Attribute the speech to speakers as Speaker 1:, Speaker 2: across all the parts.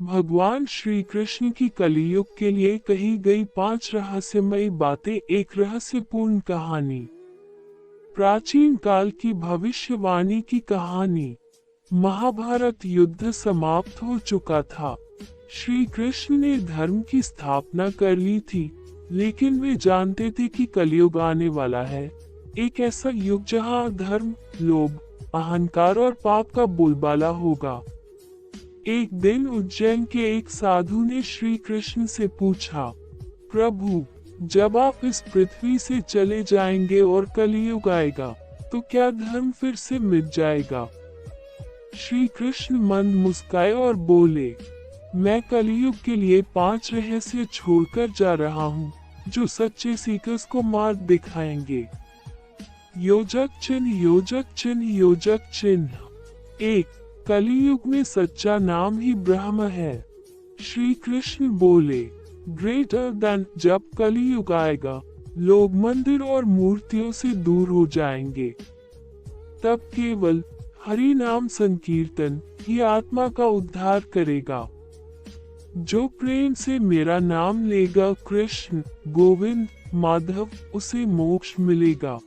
Speaker 1: भगवान श्री कृष्ण की कलियुग के लिए कही गई 5 रहस्यमयी बातें। एक रहस्यपूर्ण कहानी। प्राचीन काल की भविष्यवाणी की कहानी। महाभारत युद्ध समाप्त हो चुका था। श्री कृष्ण ने धर्म की स्थापना कर ली थी, लेकिन वे जानते थे कि कलियुग आने वाला है। एक ऐसा युग जहां धर्म, लोभ, अहंकार और पाप का बोलबाला होगा। एक दिन उज्जैन के एक साधु ने श्री कृष्ण से पूछा, प्रभु, जब आप इस पृथ्वी से चले जाएंगे और कलियुग आएगा, तो क्या धर्म फिर से मिट जाएगा? श्री कृष्ण मंद मुस्काए और बोले, मैं कलियुग के लिए 5 रहस्य छोड़कर जा रहा हूँ, जो सच्चे सीकर्स को मार्ग दिखाएंगे। योजक चिन्ह, योजक चिन्ह, योजक चिन्ह। 1. कलियुग में सच्चा नाम ही ब्रह्म है। श्री कृष्ण बोले, ग्रेटर देन, जब कलियुग आएगा, लोग मंदिर और मूर्तियों से दूर हो जाएंगे। तब केवल हरि नाम संकीर्तन ही आत्मा का उद्धार करेगा। जो प्रेम से मेरा नाम लेगा, कृष्ण, गोविंद, माधव, उसे मोक्ष मिलेगा।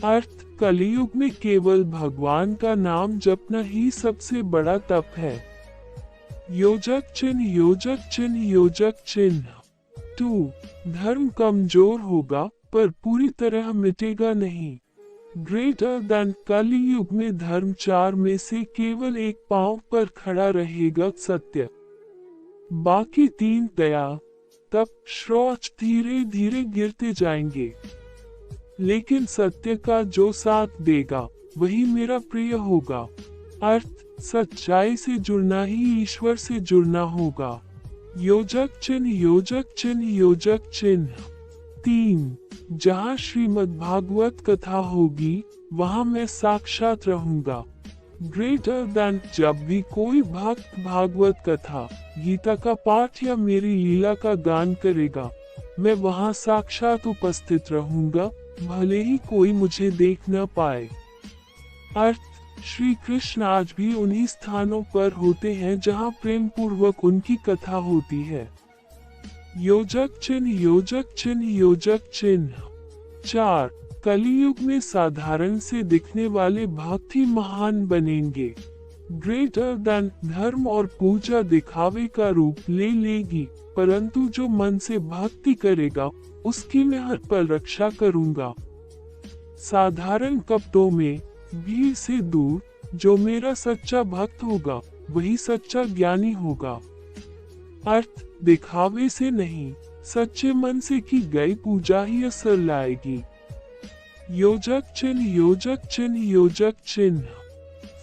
Speaker 1: अर्थ, कलियुग में केवल भगवान का नाम जपना ही सबसे बड़ा तप है। योजक चिन्ह, योजक चिन्ह, योजक चिन्ह। 2. धर्म कमजोर होगा, पर पूरी तरह मिटेगा नहीं। ग्रेटर देन, कलियुग में धर्म 4 में से केवल एक पांव पर खड़ा रहेगा, सत्य। बाकी 3 दया, तप, शौच धीरे धीरे गिरते जाएंगे। लेकिन सत्य का जो साथ देगा, वही मेरा प्रिय होगा। अर्थ, सच्चाई से जुड़ना ही ईश्वर से जुड़ना होगा। योजक चिन्ह, योजक चिन्ह, योजक चिन्ह। 3. जहाँ श्रीमद् भागवत कथा होगी, वहाँ मैं साक्षात रहूंगा। ग्रेटर देन, जब भी कोई भक्त भागवत कथा, गीता का पाठ या मेरी लीला का गान करेगा, मैं वहाँ साक्षात उपस्थित रहूंगा, भले ही कोई मुझे देख न पाए। अर्थ, श्री कृष्ण आज भी उन्हीं स्थानों पर होते हैं जहां प्रेम पूर्वक उनकी कथा होती है। योजक चिन्ह, योजक चिन्ह, योजक चिन्ह। 4. कलियुग में साधारण से दिखने वाले भक्त ही महान बनेंगे। ग्रेटर देन, धर्म और पूजा दिखावे का रूप ले लेगी, परंतु जो मन से भक्ति करेगा, उसकी मैं हर पल रक्षा करूंगा। साधारण कपटों में, भीड़ से दूर, जो मेरा सच्चा भक्त होगा, वही सच्चा ज्ञानी होगा। अर्थ, दिखावे से नहीं, सच्चे मन से की गई पूजा ही असर लाएगी। योजक चिन्ह, योजक चिन्ह, योजक चिन्ह।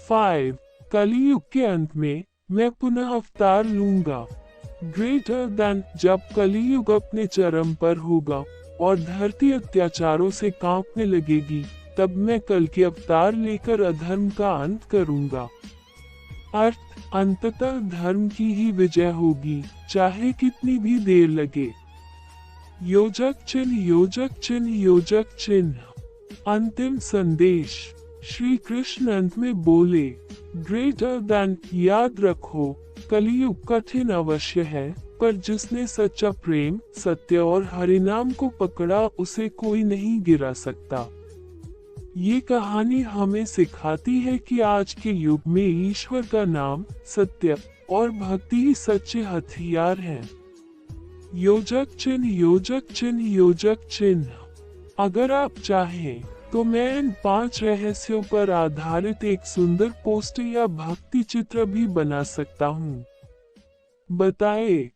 Speaker 1: 5. कलियुग के अंत में मैं पुनः अवतार लूंगा। ग्रेटर देन, जब कलियुग अपने चरम पर होगा और धरती अत्याचारों से कांपने लगेगी, तब मैं कल के अवतार लेकर अधर्म का अंत करूंगा। अर्थ, अंततः धर्म की ही विजय होगी, चाहे कितनी भी देर लगे। योजक चिन्ह, योजक चिन्ह, योजक चिन्ह। अंतिम संदेश। श्री कृष्ण अंत में बोले, ग्रेटर देन, याद रखो, कलियुग कठिन अवश्य है, पर जिसने सच्चा प्रेम, सत्य और हरिनाम को पकड़ा, उसे कोई नहीं गिरा सकता। ये कहानी हमें सिखाती है कि आज के युग में ईश्वर का नाम, सत्य और भक्ति ही सच्चे हथियार हैं। योजक चिन्ह, योजक चिन्ह, योजक चिन्ह। अगर आप चाहें तो मैं इन 5 रहस्यों पर आधारित एक सुंदर पोस्टर या भक्ति चित्र भी बना सकता हूँ। बताएं।